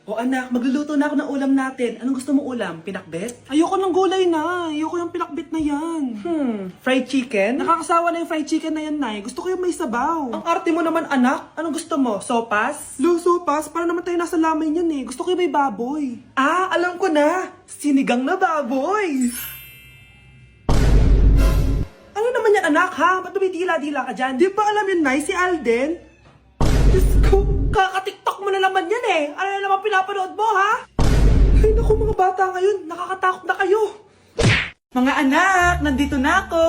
O anak, magluluto na ako ng ulam natin. Anong gusto mo ulam? Pinakbet? Ayoko ng gulay na. Ayoko yung pinakbet na yan. Fried chicken? Nakakasawa na yung fried chicken na yan, Nay. Gusto ko yung may sabaw. Ang arte mo naman, anak. Anong gusto mo? Sopas? Sopas? Para naman tayo nasa lamay niyan eh. Gusto ko yung may baboy. Ah, alam ko na. Sinigang na baboy. Ano naman yan, anak, ha? Ba't dumidila-dila ka dyan? Di ba alam yun, Nay? Si Alden? Diyos ko, kaka-tiktok mo na naman yan eh. Ano na naman pinapanood mo, ha? Ay, naku, mga bata ngayon. Nakakatakot na kayo. Mga anak, nandito na ako.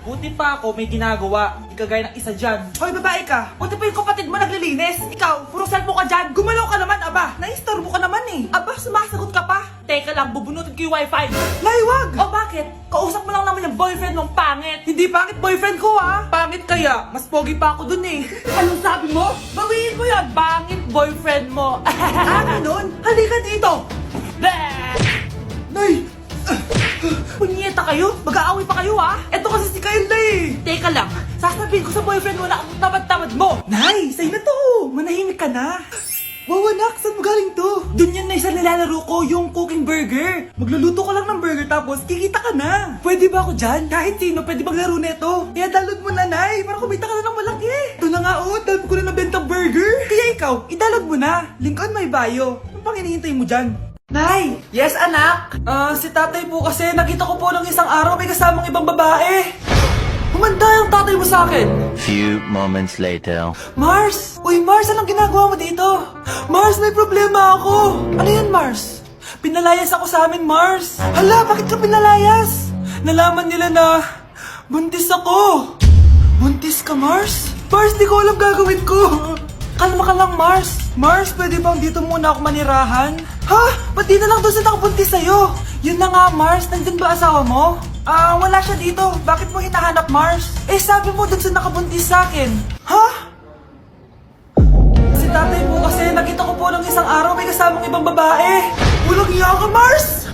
Buti pa ako may ginagawa. Di kagaya ng isa dyan. Hoy, babae ka. Buti pa yung kapatid mo naglilinis. Ikaw, puro cellphone ka dyan. Gumalaw ka naman, aba. Naistorbo ka naman eh. Aba, sumasagot ka pa. Teka lang, bubunutin ko yung wifi. Nay, wag. O bakit? Kausap mo lang naman yung boyfriend mong pangit. Hindi pangit boyfriend ko, ha? Pangit kaya? Mas pogi pa ako dun eh. Anong sabi mo? Bawiin mo yan. Pangit boyfriend mo. Ah, ganun? Halika dito. Nay! Punyeta kayo? Mag-aaway pa kayo ha? Eto kasi si Kyle na eh. Teka lang, sasabihin ko sa boyfriend mo na ang tamad-tamad mo. Nay, sa'yo na to. Manahimik ka na. Wow, anak, saan mo galing to? Dun yan na isa nilalaro ko, yung cooking burger. Magluluto ka lang ng burger tapos kikita ka na. Pwede ba ako dyan? Kahit sino, pwede maglaro nito. Kaya download mo na, Nay, para kumita ka na ng malaki. Ito na nga, oh, dami ko na nabentang burger. Kaya ikaw, i-download mo na. Link on my bio. Ano pang hinihintay mo dyan? Nay! Yes, anak? Si tatay po kasi nakita ko po ng isang araw may kasamang ibang babae. Humanda yung tatay mo sa akin. Few moments later. Mars! Uy, Mars, anong ginagawa mo dito? Mars, may problema ako. Ano yan, Mars? Pinalayas ako sa amin, Mars. Hala, bakit ka pinalayas? Nalaman nila na buntis ako. Buntis ka, Mars? Mars, di ko alam gagawin ko. Kalma ka lang, Mars. Mars, pwede bang dito muna ako manirahan? Ha? Ba't di na lang doon sa nakabuntis sa'yo? Yun na nga, Mars. Nandun ba asawa mo? Wala siya dito. Bakit mo hinahanap, Mars? Eh, sabi mo dun sa nakabuntis sa akin. Ha? Si tatay po kasi nakita ko po ng isang araw may kasamang ibang babae. Walang iya ka, Mars!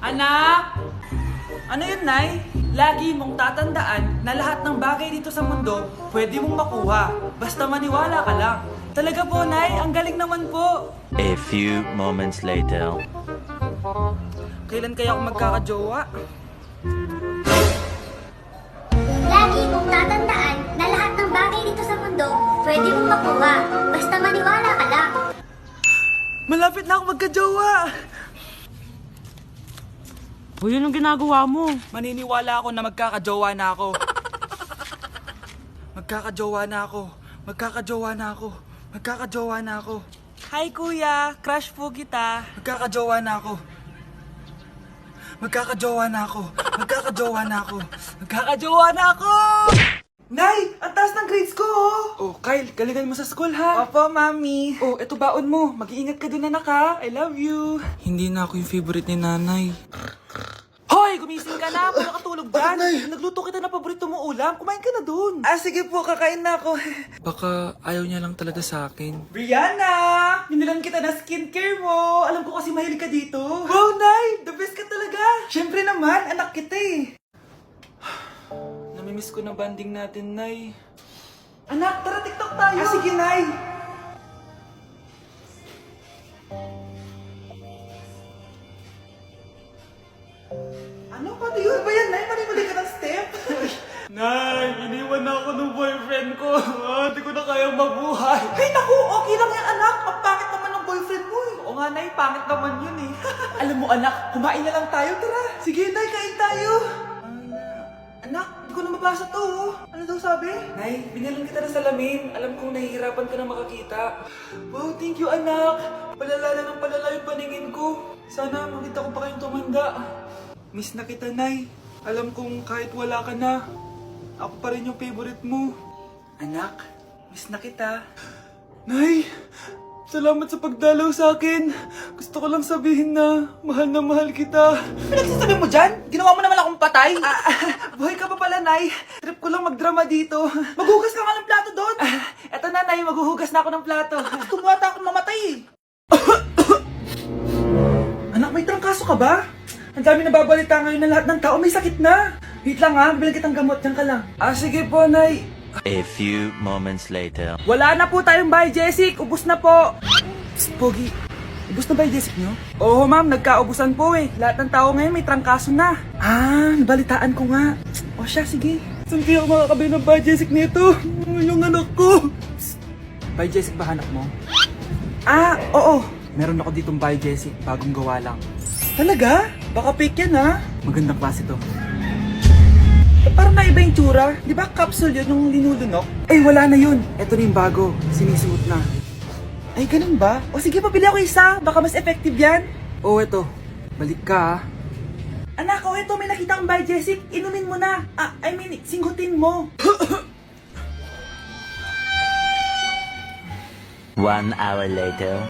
Anak! Ano yun, Nay? Lagi mong tatandaan na lahat ng bagay dito sa mundo pwede mong makuha. Basta maniwala ka lang. Talaga po, Nay. Ang galing naman po. A few moments later. Kailan kaya ako magkakajowa? Lagi mong tatandaan na lahat ng bagay dito sa mundo pwede mong makuha. Basta maniwala ka lang. Malapit na ako magkajowa! Uy, anong ginagawa mo? Maniniwala ako na magkakajowa na ako. Magkakajowa na ako. Magkakajowa na ako. Magkakajowa na ako. Hi, kuya. Crush po kita. Magkakajowa na ako. Magkakajowa na ako. Magkakajowa na ako. Magkakajowa na ako! Nay! Ang taas ng grades ko, oh! Oh, Kyle, galingan mo sa school, ha? Opo, mami. Oh, eto baon mo. Mag-iingat ka dun, anak, ha? I love you. Hindi na ako yung favorite ni nanay. Hoy, gumising ka na. Paano katulog dyan? Nay? Nagluto kita ng paborito mo ulam. Kumain ka na dun. Ah, sige po, kakain na ako. Baka ayaw niya lang talaga sa akin. Brianna! Binilan kita na skincare mo. Alam ko kasi mahilig ka dito. Wow, Nay! The best ka talaga! Siyempre naman, anak kita eh. Namimiss ko na banding natin, Nay. Anak, tara TikTok tayo! Ah, sige, Nay! Ano? Paano yun? Ba yan, Nay? Mali ka ng step? Nay, iniwan na ako ng boyfriend ko. Hindi ko na kayang mabuhay. Ay, naku! Okay lang yan, anak. Ang pangit naman ng boyfriend mo eh. Oo nga, Nay. Pangit naman yun eh. Alam mo, anak, kumain na lang tayo. Tara. Sige, Nay. Kain tayo. Anak, hindi ko na mabasa to. Oh. Ano daw sabi? Nay, binalan kita ng salamin. Alam kong nahihirapan ka na makakita. Wow, thank you, anak. Palala na ng palala yung paningin ko. Sana makita ko pa kayong tumanda. Miss na kita, Nay. Alam kong kahit wala ka na, ako pa rin yung favorite mo. Anak, miss na kita. Nay, salamat sa pagdalaw sa akin. Gusto ko lang sabihin na mahal kita. Pinagsasabi mo dyan? Ginawa mo naman akong patay. Buhay ka pa pala, Nay. Trip ko lang magdrama dito. Maghugas ka nga ng plato doon. Eto na, Nay. Maghuhugas na ako ng plato. Tumata akong mamatay eh. Anak, may trangkaso ka ba? Ang dami nababalita ngayon na lahat ng tao may sakit na. Wait lang ha, bilang kitang gamot, dyan ka lang. Ah, sige po, Nay. A few moments later. Wala na po tayong buy, Jessic. Ubus na po. Psst, Pogi. Ubus na ba yung Jessic nyo? Oo, ma'am. Nagkaubusan po eh. Lahat ng tao ngayon may trangkaso na. Ah, nabalitaan ko nga. O siya, sige. Saan kaya ako makakabili ng buy, Jessic nito? Yung anak ko. Psst. Buy, Jessic ba hanap mo? Ah, oo. Meron ako ditong buy, Jessic. Bagong gawa lang. Talaga? Baka fake yan ha? Magandang klase to. Parang naiba yung tsura. Di ba capsule yun yung linulunok? Ay, wala na yun. Ito na yung bago. Sinisuot na. Ay, ganun ba? O sige, pabili ako isa. Baka mas effective yan. Oo, ito. Balik ka, ha? Anak, ito. May nakita kang buy, Jessic. Inumin mo na. Singhutin mo. 1 hour later.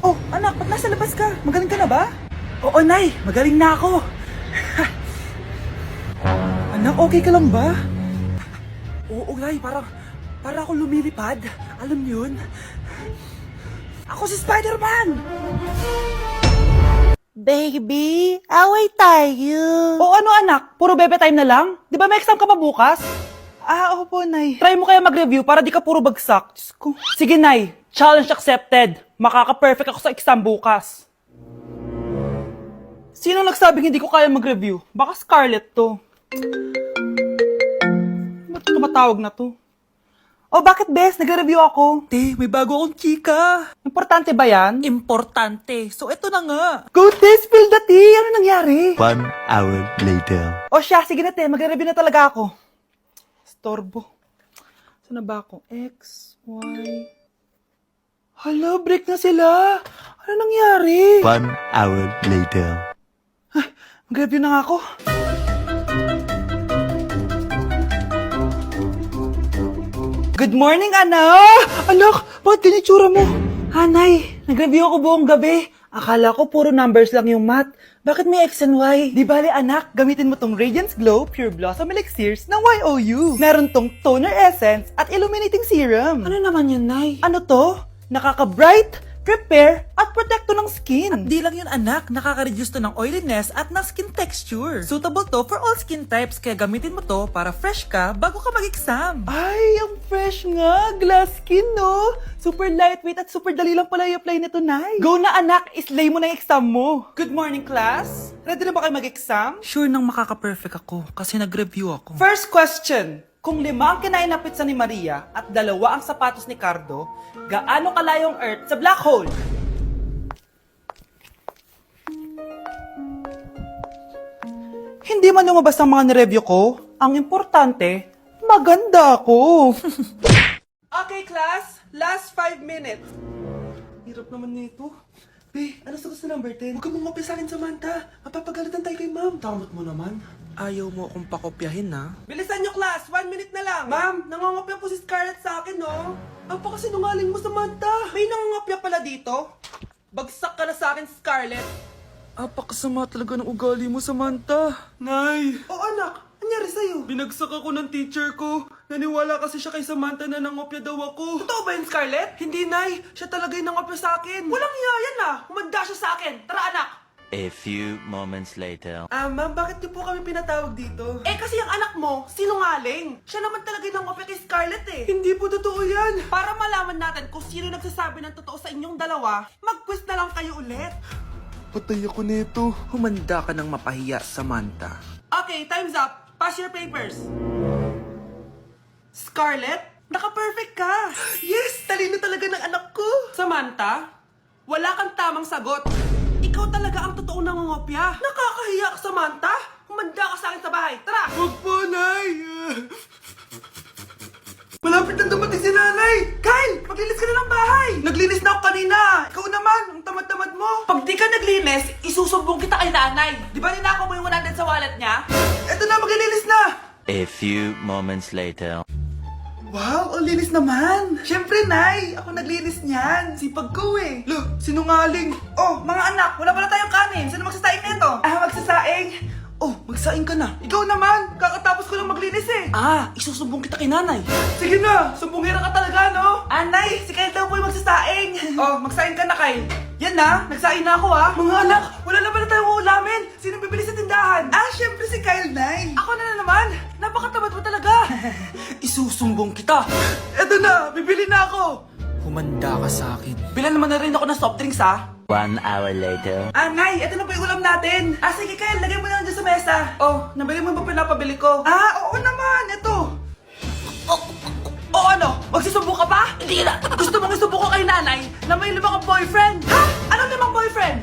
Oh, anak, ba't nasa labas ka? Magaling ka na ba? Oo, Nay. Magaling na ako. Anak, okay ka lang ba? Oo, Nay. Para ako lumilipad. Alam niyo yun? Ako si Spider-Man! Baby, away tayo. O ano, anak? Puro bebe time na lang? Di ba may exam ka pa bukas? Ah, opo, Nay. Try mo kaya mag-review para di ka puro bagsak. Diyos ko. Sige, Nay. Challenge accepted. Makaka-perfect ako sa exam bukas. Sino nagsabing hindi ko kaya mag-review? Baka Scarlett to. Ba't tumatawag na to? Oh, bakit, Bes? Nag-review ako. Te, may bago akong chika. Importante ba yan? Importante. So, eto na nga. Go, Te! Spill the tea! Ano nangyari? 1 hour later. O siya, sige na, Te. Mag-review na talaga ako. Storbo. Saan na ba ako? X, Y... Hala, break na sila. Ano nangyari? 1 hour later. Mag-review na nga ako. Good morning, anak! Anak, bakit ganyan tsura mo? Hanay, nag-review ako buong gabi. Akala ko puro numbers lang yung math. Bakit may X and Y? Di bale, anak, gamitin mo tong Radiance Glow Pure Blossom Elixirs ng YOU. Meron tong toner essence at illuminating serum. Ano naman yun, Nay? Ano to? Nakaka-bright, prepare, at protekto ng skin. At di lang yun, anak. Nakaka-reduce to ng oiliness at ng skin texture. Suitable to for all skin types, kaya gamitin mo to para fresh ka bago ka mag-exam. Ay, ang fresh nga. Glass skin, no? Super lightweight at super dali lang pala i-apply nito, Nay. Go na, anak. Islay mo na yung exam mo. Good morning, class. Ready na ba kayo mag-exam? Sure nang makaka-perfect ako kasi nag-review ako. First question. Kung 5 ang kinain na pizza ni Maria at 2 ang sapatos ni Cardo, gaano kalayong Earth sa black hole? Hindi man lumabas ang mga nireview ko. Ang importante, maganda ako. Okay, class. Last 5 minutes. Hirap naman nito. Be, ano sagot sa number 10? Huwag ka mong mapya sa akin, Samantha. Mapapagalitan tayo kay ma'am. Tamot mo naman. Ayaw mo akong pakopyahin, ha? Bilisan nyo, class! 1 minute na lang! Ma'am, nangangopya po si Scarlett sa akin, no? Ang pakasinungaling mo, Samantha! May nangangopya pala dito? Bagsak ka na sa akin, Scarlett! Apakasama talaga ng ugali mo, Samantha! Nay! O anak, anyari sa'yo? Binagsak ako ng teacher ko. Naniwala kasi siya kay Samantha na nangopya daw ako. Totoo ba yun, Scarlett? Hindi, Nay. Siya talaga yung nangopya sa akin. Walang iya yan, ah! Humanda siya sa akin! Tara, anak! A few moments later. Ma'am, bakit niyo po kami pinatawag dito? Eh, kasi yung anak mo, sinungaling. Siya naman talaga yung nangopya kay Scarlett eh. Hindi po totoo yan. Para malaman natin kung sino nagsasabi ng totoo sa inyong dalawa, mag-quiz na lang kayo ulit. Patay ako nito. Humanda ka ng mapahiya, Samantha. Okay, time's up. Pass your papers. Scarlett, naka-perfect ka. Yes, talino talaga ng anak ko. Samantha, wala kang tamang sagot. Ikaw talaga ang totoong nangongopya. Nakakahiya ka, Samantha. Humanda ka sa akin sa bahay. Tara! Huwag po, Nay! Malapit na dumating si Nanay! Kyle! Maglinis ka na ng bahay! Naglinis na ako kanina! Ikaw naman! Ang tamad-tamad mo! Pag di ka naglinis, isusumbong kita kay Nanay! Di ba ninakaw mo yung 100 sa wallet niya? Eto na, maglilinis na! A few moments later. Wow, ang linis naman! Siyempre, Nay! Ako naglinis niyan! Sipag ko eh! Look, sinungaling! Oh, mga anak, wala pala tayong kanin! Sino magsasaing nito? Magsasaing! Oh, magsaing ka na! Ikaw naman! Kakatapos ko lang maglinis eh! Isusumbong kita kay Nanay! Sige na! Sumbongera ka talaga, no? Nay! Si Kyle daw po yung magsasaing! Oh, magsaing ka na, Kyle! Yan na! Nagsaing na ako, Mga anak, wala na pala tayong ulamin! Sino bibili sa tindahan? Siyempre si Kyle, Nay! Ako na naman! Napakatamad mo talaga! Isusumbong kita! Eto na! Bibili na ako! Humanda ka sa akin. Bilan naman na rin ako ng soft drinks, ha? 1 hour later. Nay, ito na po yung ulam natin. Sige, Kyle, lagay mo na dyan sa mesa. Oh, nabili mo ba pinapabili ko? Oo naman, ito. Ano? Magsusubo ka pa? Hindi na. Gusto mong isubo ko kay nanay na may 5 kang boyfriend? Ha? Anong 5 boyfriend?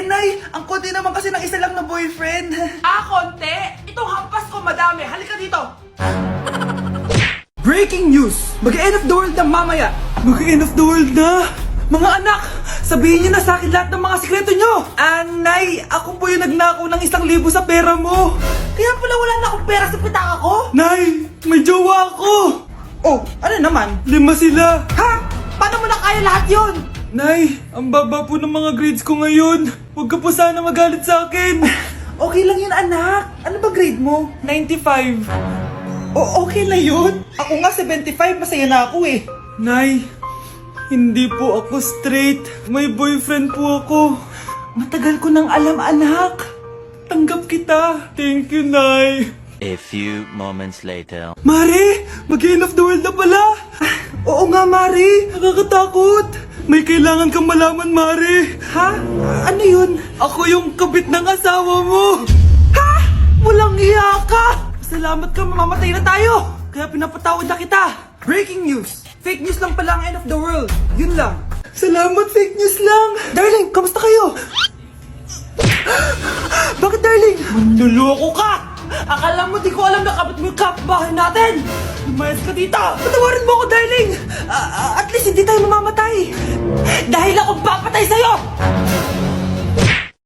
Nay, ang konti naman kasi ng isa lang na boyfriend. Konti? Itong hampas ko madami. Halika dito. Breaking news! Mag-end of the world na mamaya! Mag-end of the world na! Mga anak! Sabihin niyo na sa akin lahat ng mga sikreto niyo! Nay, ako po yung nagnakaw ng 1,000 sa pera mo! Kaya pala wala na akong pera sa pitaka ko? Nay, may jowa ako! Oh, ano naman? 5 sila! Ha? Paano mo na kaya lahat yon? Nay, ang baba po ng mga grades ko ngayon. Huwag ka po sana magalit sa akin. Okay lang yun, anak. Ano ba grade mo? 95. Okay na yun. Ako nga 75, masaya na ako eh. Nay, hindi po ako straight. May boyfriend po ako. Matagal ko nang alam, anak. Tanggap kita. Thank you, Nay. A few moments later. Mari, mag-end of the world na pala. Oo nga, Mari. Nakakatakot. May kailangan kang malaman, Mari. Ha? Ano yun? Ako yung kabit ng asawa mo. Ha? Walang iya ka. Salamat ka, mamamatay na tayo. Kaya pinapatawad na kita. Breaking news. Fake news lang pala ang end of the world. Yun lang. Salamat, fake news lang. Darling, kamusta kayo? Bakit, darling? Manluloko ka! Akala mo di ko alam na kapit mo yung kapbahay natin! Lumayas ka dito! Patawarin mo ako, darling! At least hindi tayo mamamatay! Dahil ako papatay sa'yo!